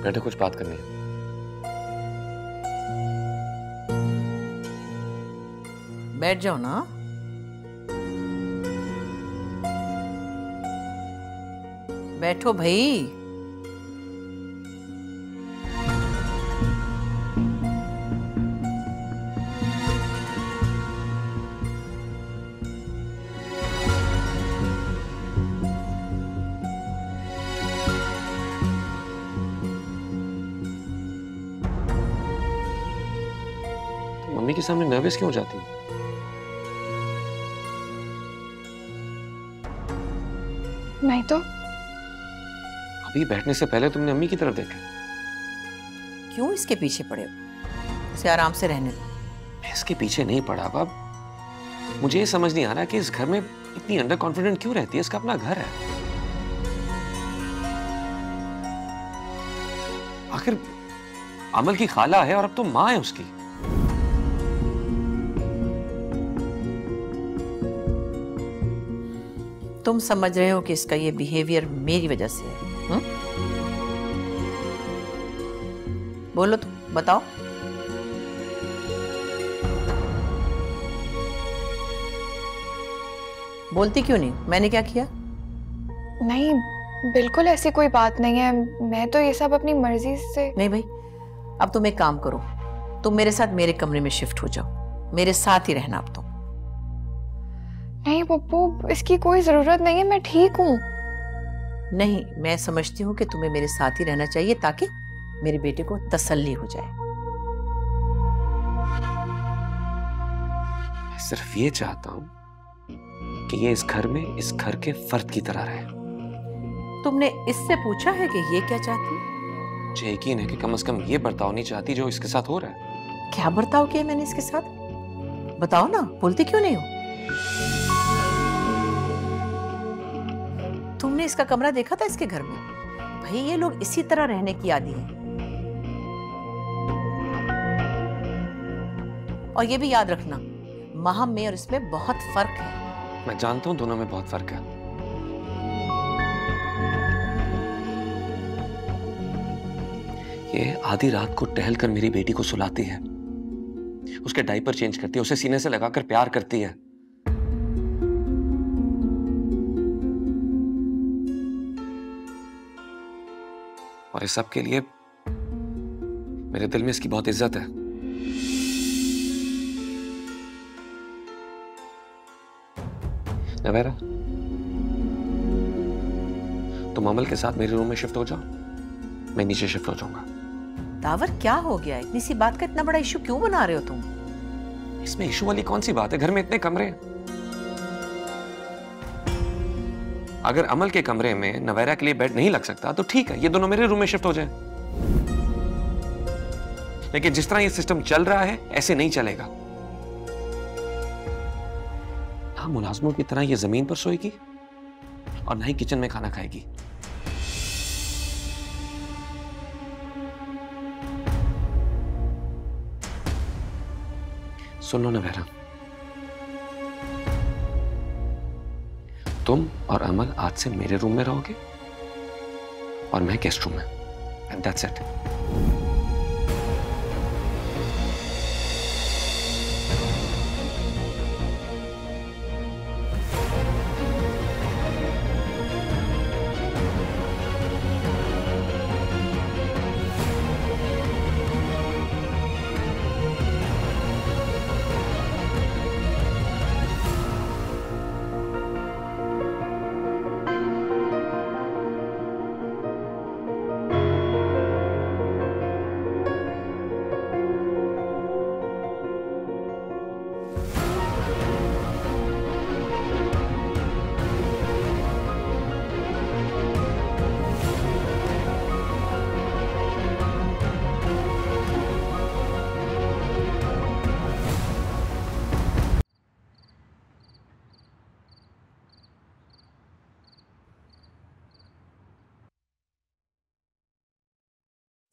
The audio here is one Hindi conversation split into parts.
बैठो, कुछ बात करनी है। बैठ जाओ ना। बैठो भाई। तो मम्मी के सामने नर्वस क्यों हो जाती है? नहीं तो। अभी बैठने से पहले तुमने अम्मी की तरफ देखा। क्यों इसके पीछे पड़े हो? इसे आराम से रहने दो। मैं इसके पीछे नहीं पड़ा बाब। मुझे ये समझ नहीं आ रहा कि इस घर में इतनी अंडर कॉन्फिडेंट क्यों रहती है। इसका अपना घर है। आखिर अमल की खाला है और अब तो माँ है उसकी। तुम समझ रहे हो कि इसका ये बिहेवियर मेरी वजह से है? बोलो तुम, बताओ। बोलती क्यों नहीं? मैंने क्या किया? नहीं, बिल्कुल ऐसी कोई बात नहीं है। मैं तो ये सब अपनी मर्जी से। नहीं भाई, अब तुम एक काम करो, तुम मेरे साथ मेरे कमरे में शिफ्ट हो जाओ। मेरे साथ ही रहना अब तुम। नहीं पप्पू, इसकी कोई जरूरत नहीं है, मैं ठीक हूँ। नहीं, मैं समझती हूँ कि तुम्हें मेरे साथ ही रहना चाहिए ताकि मेरे बेटे को तसल्ली हो जाए। मैं सिर्फ ये चाहता हूं कि ये इस घर में इस घर के फर्द की तरह रहे। तुमने इससे पूछा है कि ये क्या चाहती है? मुझे यकीन है कि कम से कम ये बर्ताव नहीं चाहती जो इसके साथ हो रहा है। क्या बर्ताव किया मैंने इसके साथ? बताओ ना, बोलती क्यों नहीं हो? तुमने इसका कमरा देखा था इसके घर में? भाई ये लोग इसी तरह रहने की आदी हैं। और ये भी याद रखना, महम में और इसमें बहुत फर्क है। मैं जानता हूं दोनों में बहुत फर्क है। ये आधी रात को टहल कर मेरी बेटी को सुलाती है, उसके डायपर चेंज करती है, उसे सीने से लगाकर प्यार करती है। और इस सब के लिए मेरे दिल में इसकी बहुत इज्जत है। नवेरा, तुम अमल के साथ मेरे रूम में शिफ्ट हो जाओ, मैं नीचे शिफ्ट हो जाऊंगा। दावर, क्या हो गया? इतनी सी बात का इतना बड़ा इशू क्यों बना रहे हो तुम? इसमें इशू वाली कौन सी बात है? घर में इतने कमरे हैं। अगर अमल के कमरे में नवेरा के लिए बेड नहीं लग सकता तो ठीक है, ये दोनों मेरे रूम में शिफ्ट हो जाए। लेकिन जिस तरह ये सिस्टम चल रहा है ऐसे नहीं चलेगा। ना मुलाजमों की तरह ये जमीन पर सोएगी और ना ही किचन में खाना खाएगी। सुन लो नवेरा, तुम और अमल आज से मेरे रूम में रहोगे और मैं गेस्ट रूम में, एंड दैट्स इट।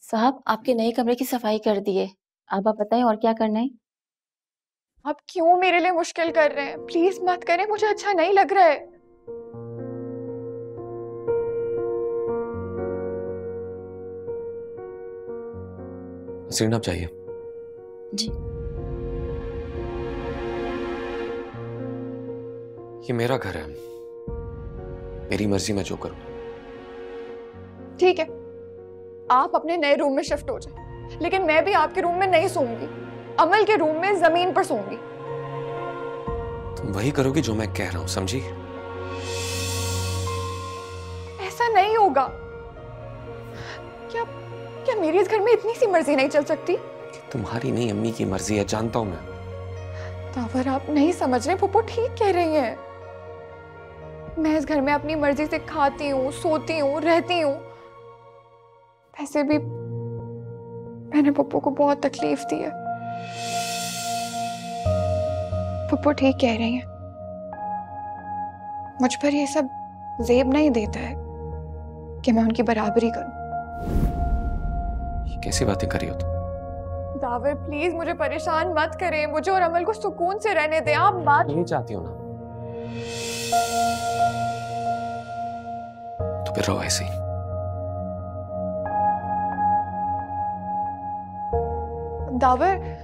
साहब, आपके नए कमरे की सफाई कर दी है। अब आप बताएं और क्या करना है? आप क्यों मेरे लिए मुश्किल कर रहे हैं? प्लीज मत करें, मुझे अच्छा नहीं लग रहा है। नसरीन आप जाइए। जी। ये मेरा घर है, मेरी मर्जी में जो करूं। ठीक है, आप अपने नए रूम में शिफ्ट हो जाए, लेकिन मैं भी आपके रूम में नहीं सोऊंगी, अमल के रूम में जमीन पर सोऊंगी। तुम वही करोगी जो मैं कह रहा हूं, समझी? ऐसा नहीं होगा। क्या क्या मेरी इस घर में इतनी सी मर्जी नहीं चल सकती? तुम्हारी नहीं, अम्मी की मर्जी है, जानता हूं मैं। तावर आप नहीं समझ रहे, पप्पू ठीक कह रही हैं। मैं इस घर में अपनी मर्जी से खाती हूँ, सोती हूँ, रहती हूँ। वैसे भी मैंने पप्पू को बहुत तकलीफ दी है। पप्पू ठीक कह रही हैं, मुझ पर ये सब जेब नहीं देता है कि मैं उनकी बराबरी करूं। कैसी बातें कर रही हो तुम? दावर प्लीज मुझे परेशान मत करें, मुझे और अमल को सुकून से रहने दें। आप बात नहीं चाहती हो ना, तो फिर रहो ऐसे ही। दावर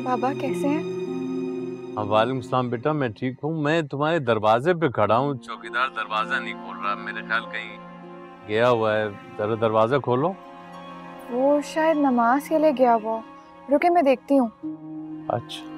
बाबा कैसे हैं? वालेकुम सलाम बेटा, मैं ठीक हूँ। मैं तुम्हारे दरवाजे पे खड़ा हूँ, चौकीदार दरवाजा नहीं खोल रहा, मेरे ख्याल कहीं गया हुआ है। जरा दरवाजा खोलो। वो शायद नमाज के लिए गया हुआ। रुके मैं देखती हूँ। अच्छा।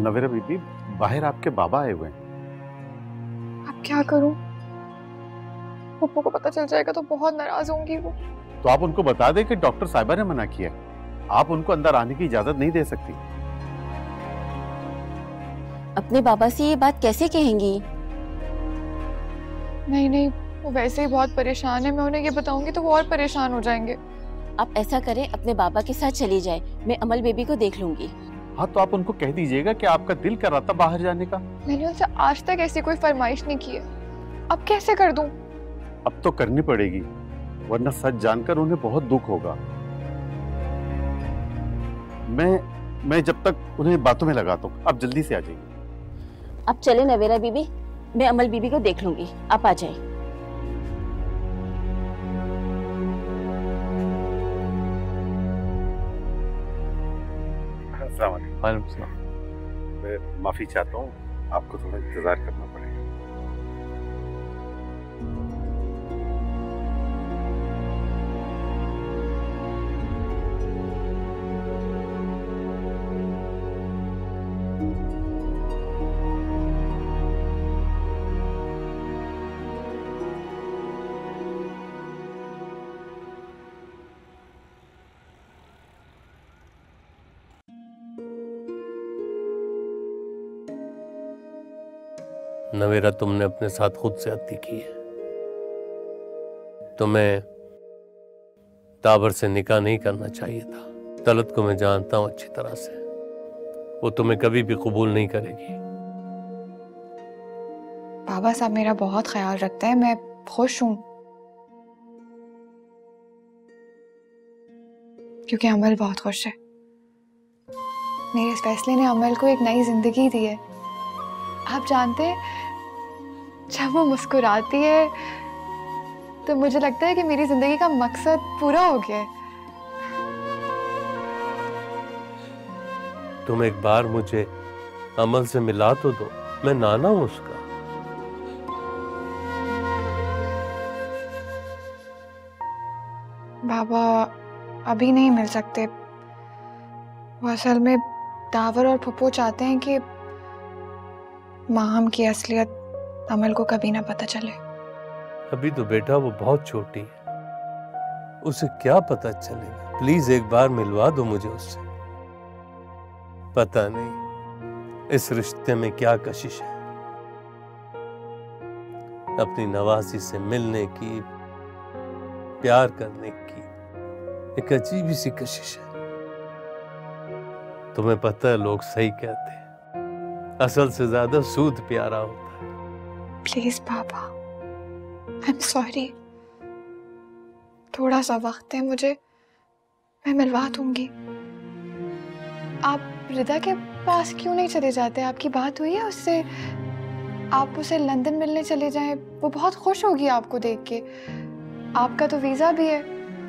नवेरा बीबी, बाहर आपके बाबा आए हुए हैं। अब क्या करूं? पप्पू को पता चल जाएगा तो बहुत नाराज होंगी वो। तो आप उनको बता दें कि डॉक्टर साहिबा ने मना किया, आप उनको अंदर आने की इजाजत नहीं दे सकती। अपने बाबा से ये बात कैसे कहेंगी? नहीं नहीं, वो वैसे ही बहुत परेशान है, मैं उन्हें ये बताऊंगी तो वो और परेशान हो जाएंगे। आप ऐसा करें, अपने बाबा के साथ चली जाए, मैं अमल बेबी को देख लूंगी। हाँ, तो आप उनको कह दीजिएगा कि आपका दिल कर रहा था बाहर जाने का। मैंने उनसे आज तक ऐसी कोई फरमाइश नहीं की है, अब कैसे कर दूं? अब तो करनी पड़ेगी, वरना सच जानकर उन्हें बहुत दुख होगा। मैं जब तक उन्हें बातों में लगाता हूँ, आप जल्दी से आ जाइए। आप चले नवेरा बीबी, मैं अमल बीबी को देख लूंगी, आप आ जाए। वालेकुम सलाम। मैं माफी चाहता हूँ, आपको थोड़ा इंतजार करना पड़ेगा। नवेरा, तुमने अपने साथ खुद ज्यादती की है। तुम्हें ताबर से निकाह नहीं करना चाहिए था। तलत को मैं जानता हूं अच्छी तरह से, वो तुम्हें कभी भी कबूल नहीं करेगी। बाबा साहब मेरा बहुत ख्याल रखते हैं, मैं खुश हूँ क्योंकि अमल बहुत खुश है। मेरे इस फैसले ने अमल को एक नई जिंदगी दी है। आप जानते हैं, जब वो मुस्कुराती है तो मुझे लगता है कि मेरी जिंदगी का मकसद पूरा हो गया है। तुम एक बार मुझे अमल से मिला तो दो, मैं नाना हूं उसका। बाबा अभी नहीं मिल सकते। वो असल में दावर और पप्पू चाहते हैं कि माहम की असलियत अमल को कभी ना पता चले। अभी तो बेटा वो बहुत छोटी है, उसे क्या पता चलेगा। प्लीज एक बार मिलवा दो मुझे उससे। पता नहीं इस रिश्ते में क्या कशिश है, अपनी नवासी से मिलने की, प्यार करने की एक अजीब सी कशिश है। तुम्हें पता है लोग सही कहते हैं, असल से ज्यादा सूद प्यारा होता है। Please Baba, I am sorry. थोड़ा सा वक्त है मुझे, मैं मिलवा दूंगी। आप रिदा के पास क्यों नहीं चले जाते? आपकी बात हुई है उससे? आप उसे लंदन मिलने चले जाएं, वो बहुत खुश होगी आपको देख के। आपका तो वीजा भी है।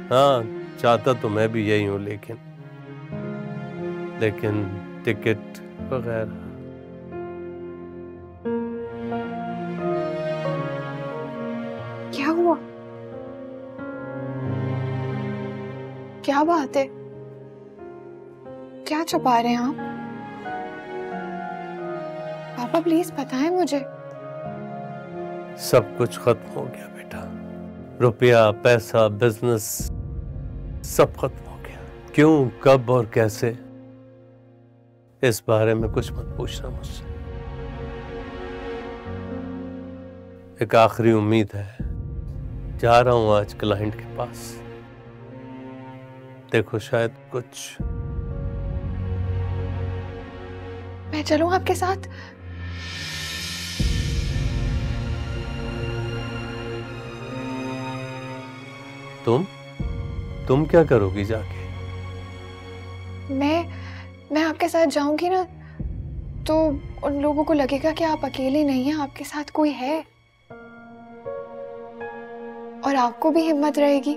हाँ, चाहता तो मैं भी यही हूँ, लेकिन टिकट वगैरह। क्या हुआ? क्या बात है? क्या छुपा रहे हैं आप? पापा प्लीज बताएं मुझे। सब कुछ खत्म हो गया बेटा, रुपया, पैसा, बिजनेस सब खत्म हो गया। क्यों, कब और कैसे, इस बारे में कुछ मत पूछना मुझसे। एक आखिरी उम्मीद है, जा रहा हूं आज क्लाइंट के पास। देखो शायद कुछ। मैं चलूं आपके साथ? तुम क्या करोगी जाके? मैं आपके साथ जाऊंगी ना तो उन लोगों को लगेगा कि आप अकेले नहीं हैं, आपके साथ कोई है। और आपको भी हिम्मत रहेगी।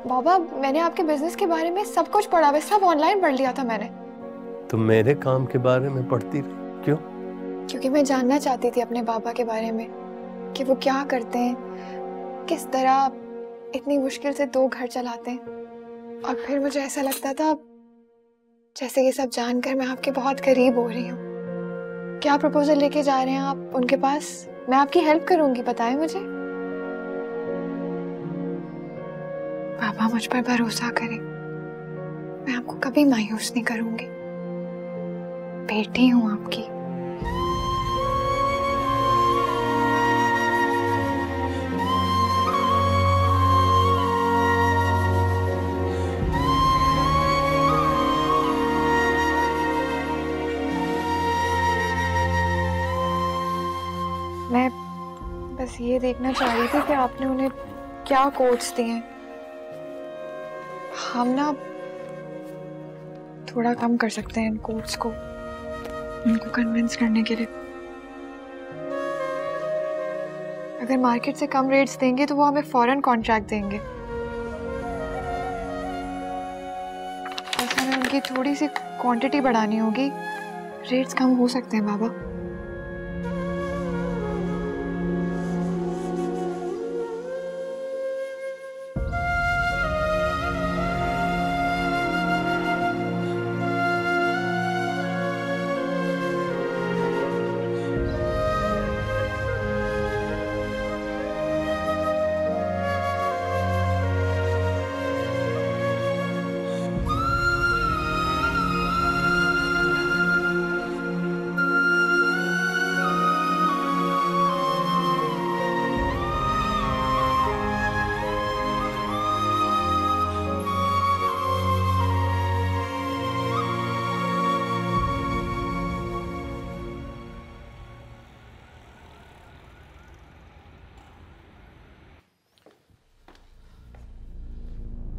बाबा मैंने आपके बिजनेस के बारे में सब कुछ पढ़ा है, सब ऑनलाइन पढ़ लिया था मैंने। तुम मेरे काम के बारे में पढ़ती रही, क्यों? क्योंकि मैं जानना चाहती थी अपने पापा के बारे में, कि वो क्या करते हैं, किस तरह इतनी मुश्किल से 2 घर चलाते हैं। और फिर मुझे ऐसा लगता था जैसे ये सब जानकर मैं आपके बहुत करीब हो रही हूँ। क्या प्रपोजल लेके जा रहे हैं आप उनके पास? मैं आपकी हेल्प करूंगी, बताएं मुझे। पापा मुझ पर भरोसा करें, मैं आपको कभी मायूस नहीं करूंगी। बेटी हूं आपकी। मैं बस ये देखना चाह रही थी कि आपने उन्हें क्या कोट्स दिए हैं। हम ना थोड़ा कम कर सकते हैं इन कोट्स को, उनको कन्विंस करने के लिए। अगर मार्केट से कम रेट्स देंगे तो वो हमें फौरन कॉन्ट्रैक्ट देंगे। बस हमें उनकी थोड़ी सी क्वांटिटी बढ़ानी होगी, रेट्स कम हो सकते हैं बाबा।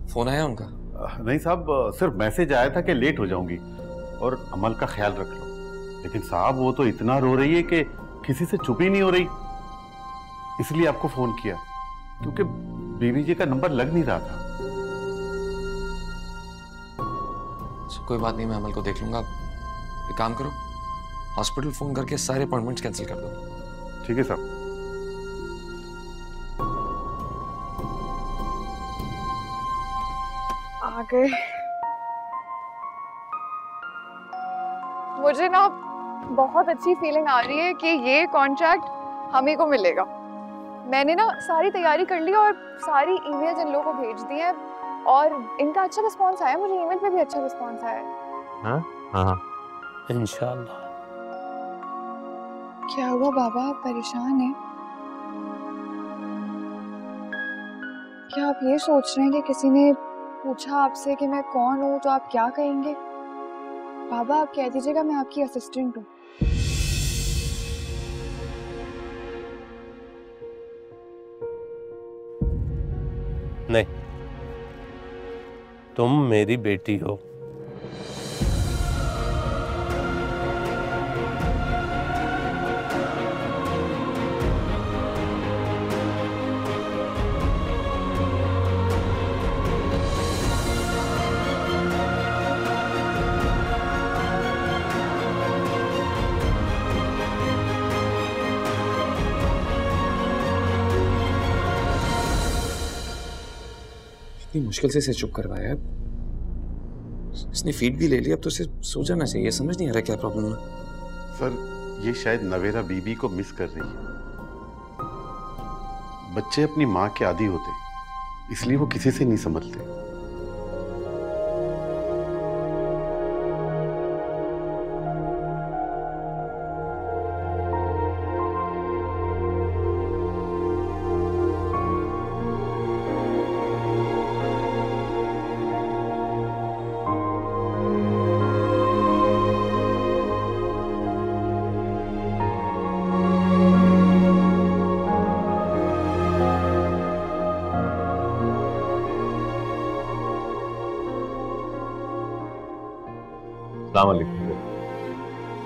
फोन आया उनका? नहीं साहब, सिर्फ मैसेज आया था कि लेट हो जाऊंगी और अमल का ख्याल रख लो। लेकिन साहब वो तो इतना रो रही है कि किसी से चुप ही नहीं हो रही, इसलिए आपको फोन किया, क्योंकि बीबी जी का नंबर लग नहीं रहा था। कोई बात नहीं, मैं अमल को देख लूंगा। एक काम करो, हॉस्पिटल फोन करके सारे अपॉइंटमेंट्स कैंसिल कर दो। ठीक है साहब। आ गए। मुझे ना बहुत अच्छी फीलिंग आ रही है कि ये कॉन्ट्रैक्ट हम ही को मिलेगा। मैंने ना सारी तैयारी कर ली और सारी ईमेल्स इन लोगों को भेज दी हैं और इनका अच्छा रिस्पांस आया। मुझे ईमेल पे भी अच्छा रिस्पांस आया है। हाँ हाँ इंशाल्लाह। क्या हुआ बाबा, आप परेशान हैं? क्या आप ये सोच रहे हैं कि किसी ने पूछा आपसे कि मैं कौन हूँ तो आप क्या कहेंगे? बाबा आप कह दीजिएगा मैं आपकी असिस्टेंट हूँ। नहीं, तुम मेरी बेटी हो। इतनी मुश्किल से इसे चुप करवाया, इसने फीड भी ले लिया, अब तो इसे सो जाना चाहिए। समझ नहीं आ रहा क्या प्रॉब्लम है। सर ये शायद नवेरा बीबी को मिस कर रही है। बच्चे अपनी माँ के आदी होते, इसलिए वो किसी से नहीं संभलते।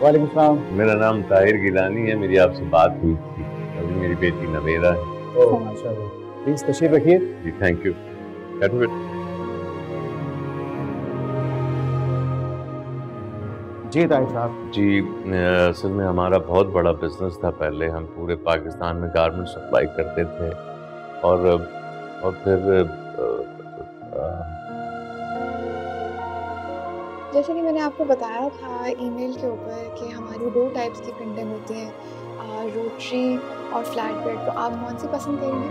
वालेकुम सलाम। मेरा नाम ताहिर गिलानी है। मेरी आपसे बात हुई थी। अभी मेरी बेटी नवेरा है। ओह माशाल्लाह। प्लीज तशरीफ रखिए। जी थैंक यू। जी ताहिर साहब। जी असल में हमारा बहुत बड़ा बिजनेस था पहले। हम पूरे पाकिस्तान में गारमेंट सप्लाई करते थे और फिर जैसे कि मैंने आपको बताया था ईमेल के ऊपर कि हमारी 2 टाइप्स की प्रिंटिंग होती हैं, रोटरी और फ्लैट बेड। तो आप कौन सी पसंद करेंगे?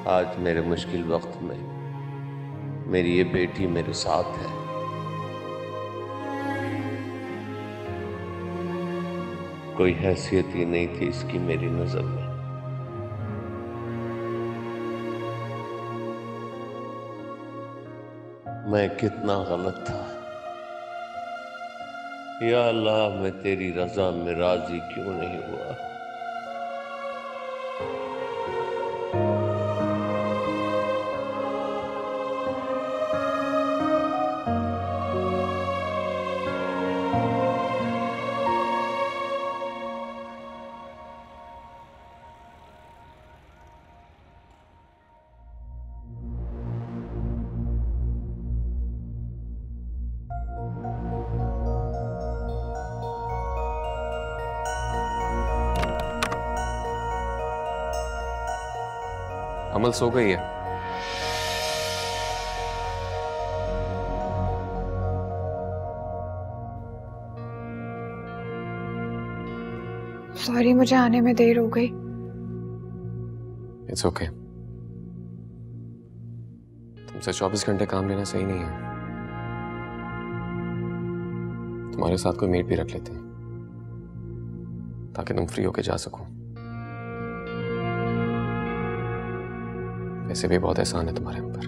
आज मेरे मुश्किल वक्त में मेरी ये बेटी मेरे साथ है। कोई हैसियत ही नहीं थी इसकी मेरी नजर में। मैं कितना गलत था। या अल्लाह, मैं तेरी रजा में राजी क्यों नहीं हुआ। अमल सो गई है। सॉरी मुझे आने में देर हो गई। It's okay. तुमसे 24 घंटे काम लेना सही नहीं है। तुम्हारे साथ कोई मेड भी रख लेते हैं ताकि तुम फ्री होके जा सको। वैसे भी बहुत एहसान है तुम्हारे ऊपर।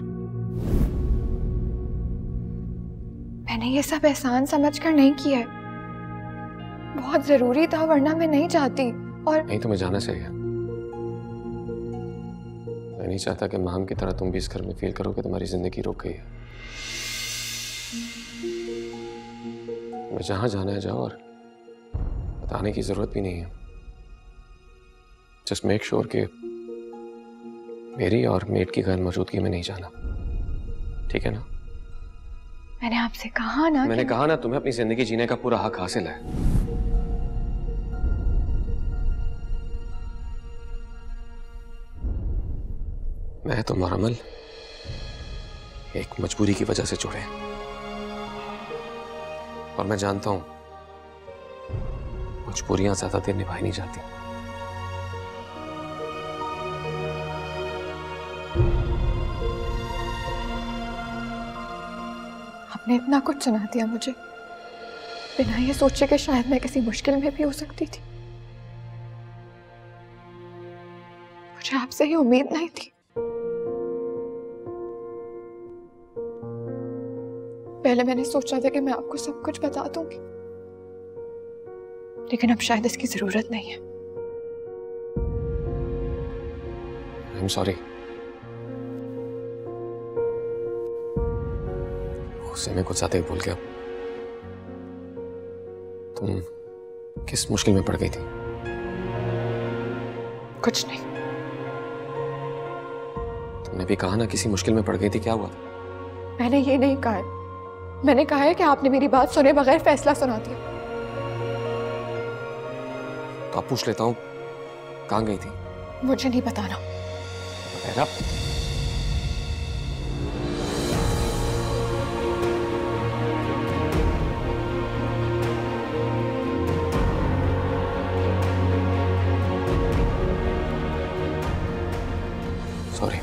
मैंने ये सब एहसान समझकर नहीं किया है, बहुत जरूरी था, वरना मैं नहीं चाहती। और नहीं, तुम्हें जाना चाहिए। नहीं चाहता कि माम की तरह तुम भी इस घर में फील करो कि तुम्हारी जिंदगी रुक गई है। मैं जहां जाना है जाओ, और बताने की जरूरत भी नहीं है। जस्ट मेक श्योर कि मेरी और मेट की गैर मौजूदगी में नहीं जाना, ठीक है ना? मैंने आपसे कहा ना, मैंने कहा ना, तुम्हें अपनी जिंदगी जीने का पूरा हक हासिल है। मैं तुम और अमल एक मजबूरी की वजह से जुड़े, और मैं जानता हूं मजबूरियां ज्यादा देर निभाई नहीं जाती। आपने इतना कुछ सुना दिया मुझे, बिना ये सोचे कि शायद मैं किसी मुश्किल में भी हो सकती थी। मुझे आपसे ही उम्मीद नहीं थी। पहले मैंने सोचा था कि मैं आपको सब कुछ बता दूंगी, लेकिन अब शायद इसकी जरूरत नहीं है। I'm sorry। गुस्से में कुछ ज्यादा ही भूल गया। तुम किस मुश्किल में पड़ गई थी? कुछ नहीं। तुमने भी कहा ना किसी मुश्किल में पड़ गई थी, क्या हुआ? मैंने ये नहीं कहा है। मैंने कहा है कि आपने मेरी बात सुने बगैर फैसला सुना दिया। तो अब पूछ लेता हूं, कहां गई थी? मुझे नहीं बताना। मेरा सॉरी,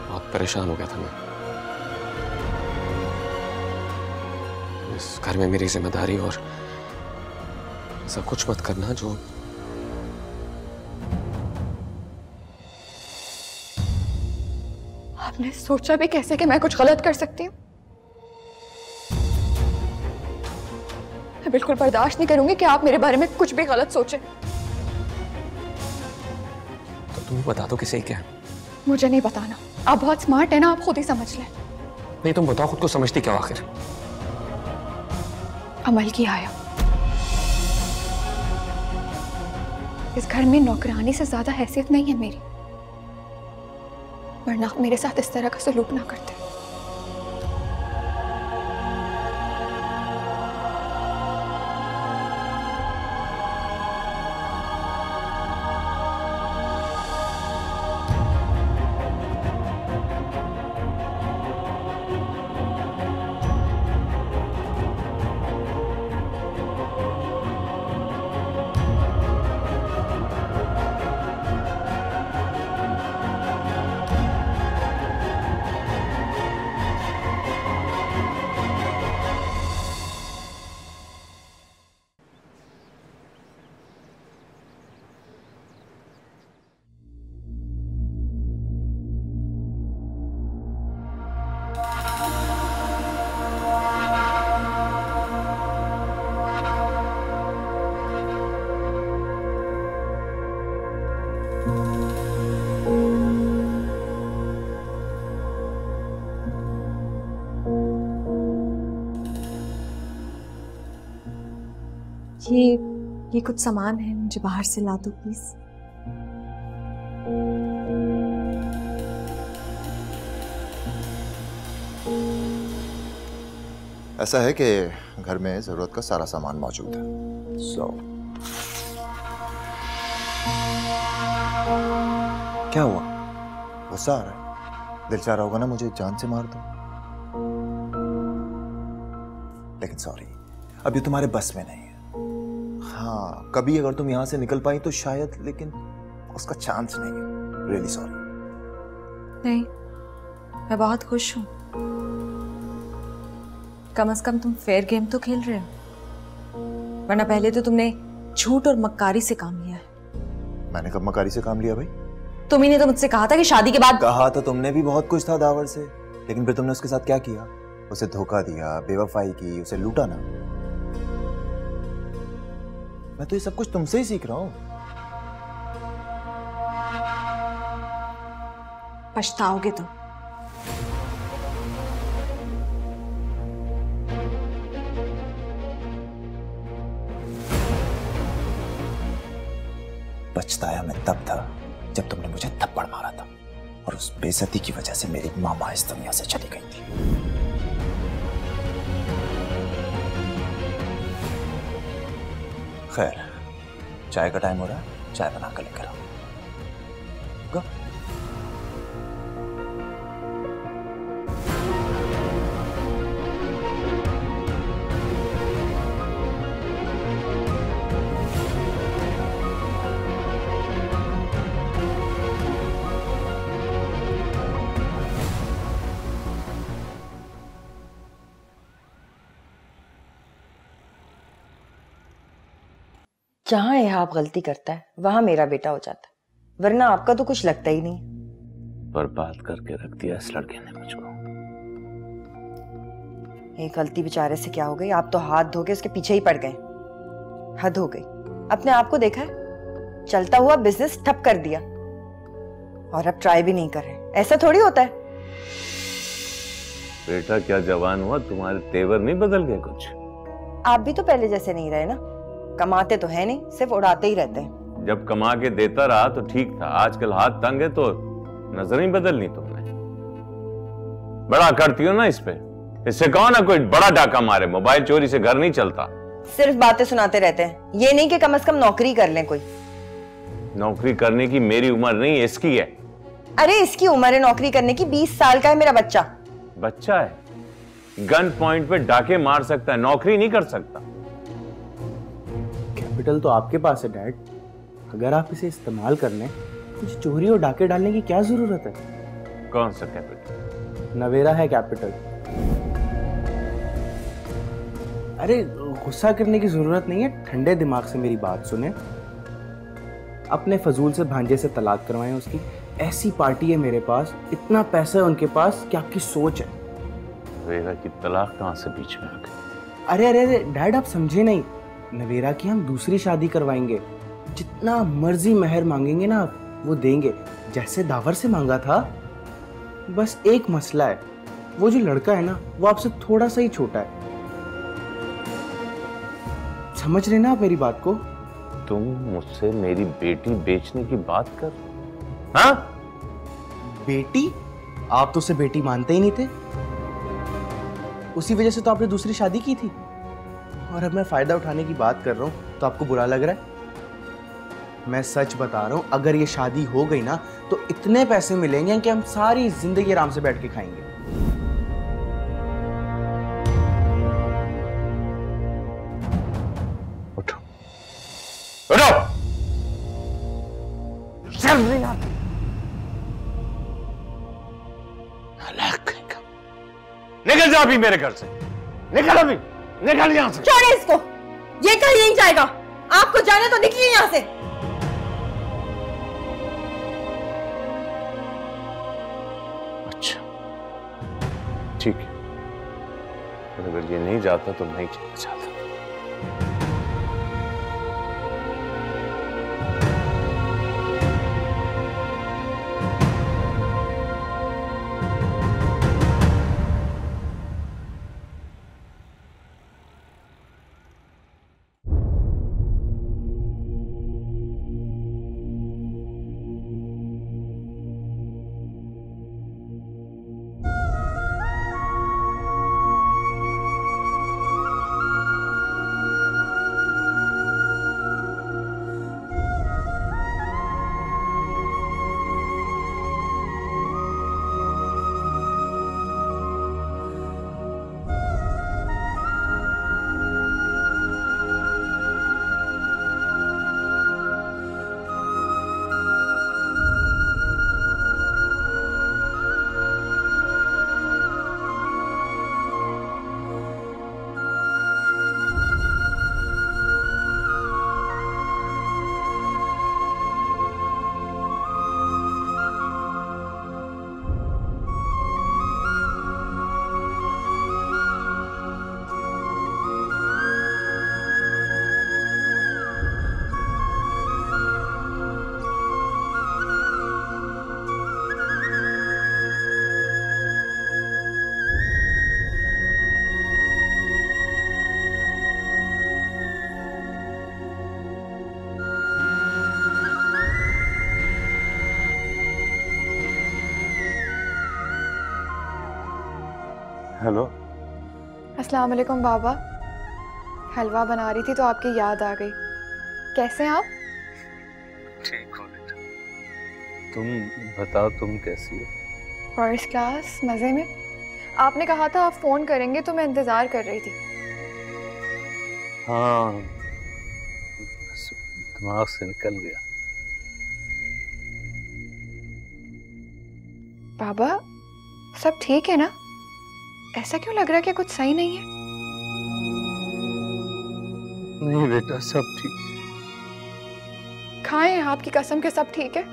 बहुत परेशान हो गया था मैं। इस घर में मेरी जिम्मेदारी, और ऐसा कुछ मत करना जो आपने सोचा भी कैसे कि मैं कुछ गलत कर सकती हूँ? मैं बिल्कुल बर्दाश्त नहीं करूंगी कि आप मेरे बारे में कुछ भी गलत सोचें। तो तुम बता दो कि सही क्या है। मुझे नहीं बताना। आप बहुत स्मार्ट है ना, आप खुद ही समझ लें। नहीं, तुम बताओ खुद को समझती क्या आखिर? अमल की आया। इस घर में नौकरानी से ज्यादा हैसियत नहीं है मेरी, वरना आप मेरे साथ इस तरह का सलूक ना करते। ये कुछ सामान है, मुझे बाहर से ला दो प्लीज। ऐसा है कि घर में जरूरत का सारा सामान मौजूद है। क्या हुआ? गुस्सा आ रहा है? दिल चाह रहा होगा ना मुझे जान से मार दो, लेकिन सॉरी, अब ये तुम्हारे बस में नहीं है। हाँ, कभी अगर तुम यहां से निकल पाई तो शायद, लेकिन उसका चांस नहीं है। Really sorry. नहीं, मैं बहुत खुश हूं। कम से कम तुम फेयर गेम तो खेल रहे हो, वरना पहले तो तुमने झूठ और मक्कारी से काम लिया है। मैंने कब मक्कारी से काम लिया भाई? तुम्ही ने तो मुझसे कहा था कि शादी के बाद। कहा तो तुमने भी बहुत कुछ था दावर से, लेकिन फिर तुमने उसके साथ क्या किया? उसे धोखा दिया, बेवफाई की, उसे लूटा ना। मैं तो ये सब कुछ तुमसे ही सीख रहा हूं। पछताओगे तुम। पछताया मैं तब था जब तुमने मुझे थप्पड़ मारा था और उस बेइज्जती की वजह से मेरी मामा इस दुनिया से चली गई थी। खैर, चाय का टाइम हो रहा है, चाय बना कर लेकर आओ। गो। जहां यह आप गलती करता है वहां मेरा बेटा हो जाता है, वरना आपका तो कुछ लगता ही नहीं। बर्बाद करके रख दिया इस लड़के ने मुझको। एक गलती बेचारे से क्या हो गई, आप तो हाथ धो के उसके पीछे ही पड़ गए। हद हो गई। अपने आप को देखा है, चलता हुआ बिजनेस ठप कर दिया और अब ट्राई भी नहीं कर रहे। ऐसा थोड़ी होता है। बेटा क्या जवान हुआ, तुम्हारे तेवर नहीं बदल गए कुछ? आप भी तो पहले जैसे नहीं रहे ना, कमाते तो है नहीं, सिर्फ उड़ाते ही रहते हैं। जब कमा के देता रहा तो ठीक था, आजकल हाथ तंग है तो नजर ही बदलनी तुमने। बड़ा करती हो ना इस पे, इससे कौन है कोई बड़ा डाका मारे, मोबाइल चोरी से घर नहीं चलता। सिर्फ बातें सुनाते रहते हैं, ये नहीं कि कम से कम नौकरी कर लें कोई। नौकरी करने की मेरी उम्र नहीं, इसकी है। अरे इसकी उम्र है नौकरी करने की, 20 साल का है मेरा बच्चा। बच्चा है, गन पॉइंट पे डाके मार सकता है, नौकरी नहीं कर सकता। कैपिटल तो आपके पास है डैड, अगर आप इसे इस्तेमाल कर लें तो चोरी और डाके डालने की क्या जरूरत है? कौन सा कैपिटल? नवेरा है कैपिटल। अरे गुस्सा करने की जरूरत नहीं है, ठंडे दिमाग से मेरी बात सुने। अपने फजूल से भांजे से तलाक करवाएं उसकी। ऐसी पार्टी है मेरे पास, इतना पैसा है उनके पास कि आपकी सोच है। नवेरा की तलाक कहां से बीच में आ गई? अरे अरे अरे डैड, आप समझे नहीं। नवेरा की हम दूसरी शादी करवाएंगे, जितना मर्जी मेहर मांगेंगे ना आप, वो देंगे, जैसे दावर से मांगा था। बस एक मसला है, वो जो लड़का है ना वो आपसे थोड़ा सा ही छोटा है। समझ रहे ना आप मेरी बात को? तुम मुझसे मेरी बेटी बेचने की बात कर? हाँ? बेटी? आप तो उसे बेटी मानते ही नहीं थे, उसी वजह से तो आपने दूसरी शादी की थी। और अब मैं फायदा उठाने की बात कर रहा हूं तो आपको बुरा लग रहा है? मैं सच बता रहा हूं, अगर ये शादी हो गई ना तो इतने पैसे मिलेंगे कि हम सारी जिंदगी आराम से बैठ के खाएंगे। उठो, उठो। शर्म नहीं आती? निकल जा अभी मेरे घर से, निकल अभी, निकल यहां से। छोड़े इसको, ये कहीं नहीं जाएगा। आपको जाना तो निकलिए यहां से। अच्छा ठीक है, अगर ये नहीं जाता तो मैं ही चला जाता। अस्सलाम वालेकुम बाबा। हलवा बना रही थी तो आपकी याद आ गई। कैसे हैं आप? ठीक हो बेटा, तुम बताओ तुम कैसी हो? फर्स्ट क्लास, मज़े में। आपने कहा था आप फ़ोन करेंगे तो मैं इंतज़ार कर रही थी। हाँ, दिमाग से निकल गया। बाबा सब ठीक है ना? ऐसा क्यों लग रहा है कि कुछ सही नहीं है? नहीं बेटा, सब ठीक। खाएं, आपकी कसम के सब ठीक है?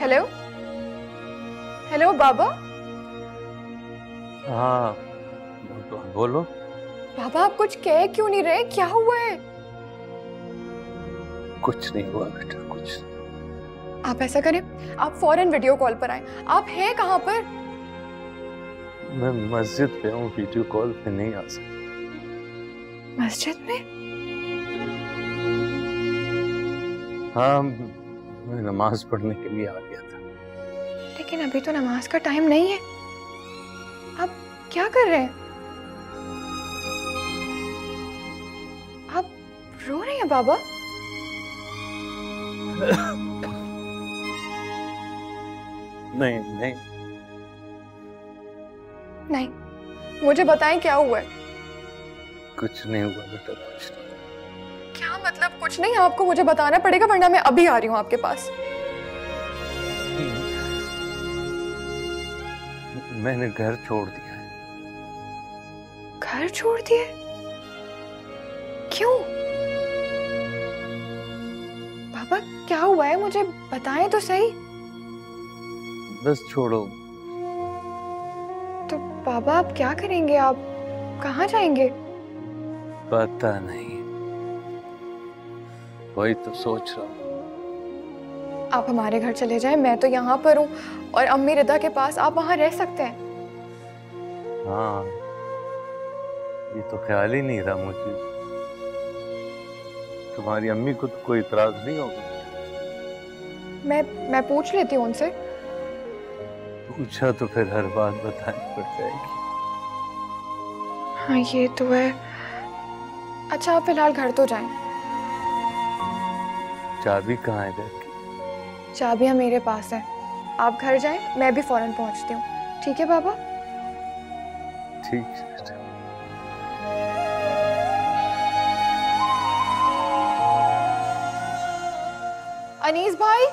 हेलो हेलो बाबा। हाँ बोलो। बाबा आप कुछ कह क्यों नहीं रहे? क्या हुआ है? कुछ नहीं हुआ बेटा, कुछ। आप ऐसा करें, आप फौरन वीडियो कॉल पर आए। आप हैं कहाँ पर? मैं मस्जिद पे हूँ, वीडियो कॉल पे नहीं आ सकता। मस्जिद में? हाँ, मैं नमाज पढ़ने के लिए आ गया था। लेकिन अभी तो नमाज का टाइम नहीं है। आप क्या कर रहे हैं? आप रो रहे हैं बाबा? नहीं नहीं नहीं, मुझे बताएं क्या हुआ है? कुछ नहीं हुआ बेटा, कुछ नहीं। क्या मतलब कुछ नहीं? आपको मुझे बताना पड़ेगा वरना मैं अभी आ रही हूँ आपके पास। मैंने घर छोड़ दिया है। घर छोड़ दिए? क्यों? बाबा क्या हुआ है? मुझे बताएं तो सही। बस छोड़ो। तो बाबा आप क्या करेंगे? आप कहाँ जाएंगे? पता नहीं, वही तो सोच रहा हूँ। आप हमारे घर चले जाएं, मैं तो यहाँ पर हूँ और अम्मी रिदा के पास। आप वहाँ रह सकते हैं। हाँ, ये तो ख्याल ही नहीं था मुझे। तुम्हारी अम्मी को तो कोई इतराज नहीं होगा? मैं पूछ लेती हूँ उनसे। पूछा तो फिर हर बात बतानी पड़ जाएगी। हाँ ये तो है। अच्छा आप फिलहाल घर तो जाएं। चाबी कहाँ है घर की? चाबियाँ मेरे पास है। आप घर जाएं, मैं भी फौरन पहुँचती हूँ। ठीक है बाबा? ठीक है। अनीस भाई,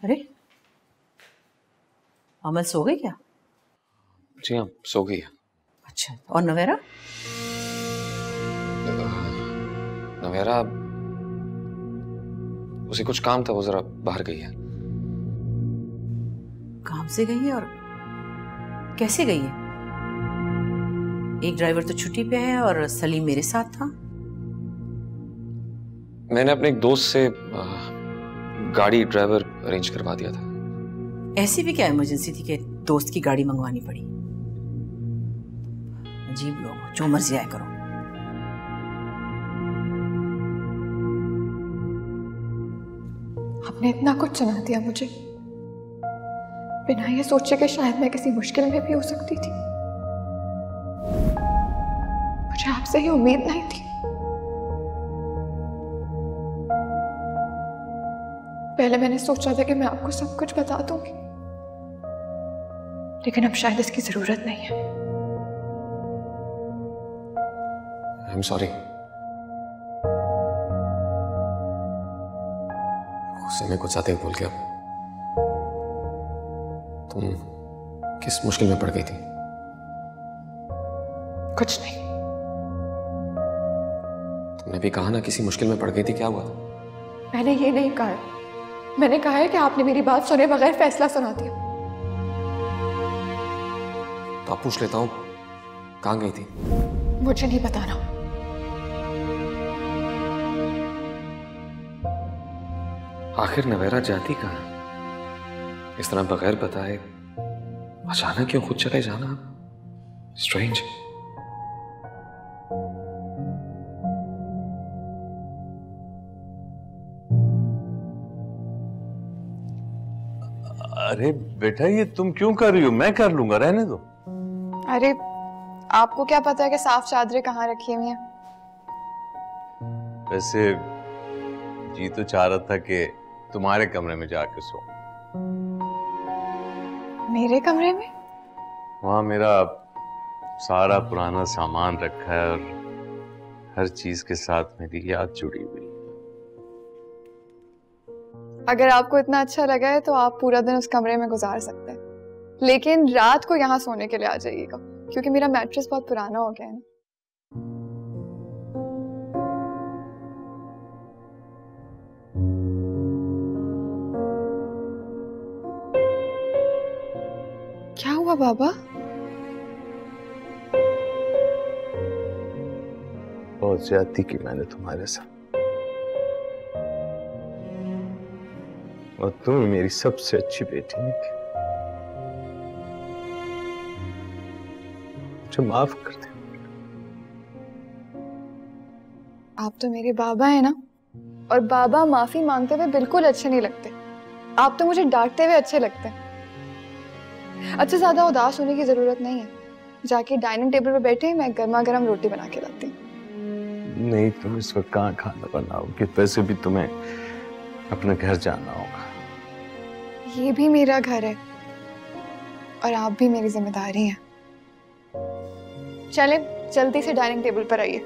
अरे अमल सो गई क्या? जी हाँ, सो गई है। अच्छा, और नवेरा? नवेरा, उसे कुछ काम था, वो जरा बाहर गई है। काम से गई है? और कैसे गई है? एक ड्राइवर तो छुट्टी पे है और सलीम मेरे साथ था। मैंने अपने एक दोस्त से गाड़ी ड्राइवर अरेंज करवा दिया था। ऐसी भी क्या इमरजेंसी थी कि दोस्त की गाड़ी मंगवानी पड़ी? अजीब लोग हो, जो मर्जी आया करो। आपने इतना कुछ सुना दिया मुझे, बिना ये सोचे कि शायद मैं किसी मुश्किल में भी हो सकती थी। मुझे आपसे ही उम्मीद नहीं थी। पहले मैंने सोचा था कि मैं आपको सब कुछ बता दूंगी, लेकिन अब शायद इसकी जरूरत नहीं है। I am sorry. गुस्से में कुछ ज्यादा ही बोल गया। तुम किस मुश्किल में पड़ गई थी? कुछ नहीं। तुमने भी कहा ना किसी मुश्किल में पड़ गई थी, क्या हुआ था? मैंने ये नहीं कहा, मैंने कहा है कि आपने मेरी बात सुने बगैर फैसला सुना दिया। तो आप पूछ लेता हूं, कहां गई थी? मुझे नहीं बताना। आखिर नवेरा जाती कहां? इस तरह बगैर बताए अचानक क्यों खुद चले जाना? स्ट्रेंज। अरे बेटा, ये तुम क्यों कर रही हो? मैं कर लूंगा, रहने दो। अरे आपको क्या पता है कि साफ चादरें कहाँ रखी हुई हैं? वैसे जी तो चाह रहा था कि तुम्हारे कमरे में जाके सो। मेरे कमरे में? वहां मेरा सारा पुराना सामान रखा है और हर चीज के साथ मेरी याद जुड़ी हुई। अगर आपको इतना अच्छा लगा है तो आप पूरा दिन उस कमरे में गुजार सकते हैं, लेकिन रात को यहाँ सोने के लिए आ जाइएगा, क्योंकि मेरा मैट्रेस बहुत पुराना हो गया है ना। क्या हुआ बाबा? बहुत ज्यादती की मैंने तुम्हारे साथ, और तुम मेरी सबसे अच्छी बेटी निकली। मुझे माफ कर दे। आप तो मेरे बाबा हैं ना, और बाबा माफी मांगते हुए बिल्कुल अच्छे नहीं लगते। आप तो मुझे डांटते हुए अच्छे लगते हैं। अच्छा, ज्यादा उदास होने की जरूरत नहीं है, जाके डाइनिंग टेबल पर बैठे मैं गर्मा गर्म रोटी बना के लाती हूँ। नहीं, तुम इस वक्त कहाँ खाना बनाओगे? वैसे भी तुम्हें अपने घर जाना होगा। ये भी मेरा घर है और आप भी मेरी जिम्मेदारी हैं। चले जल्दी से डाइनिंग टेबल पर आइए।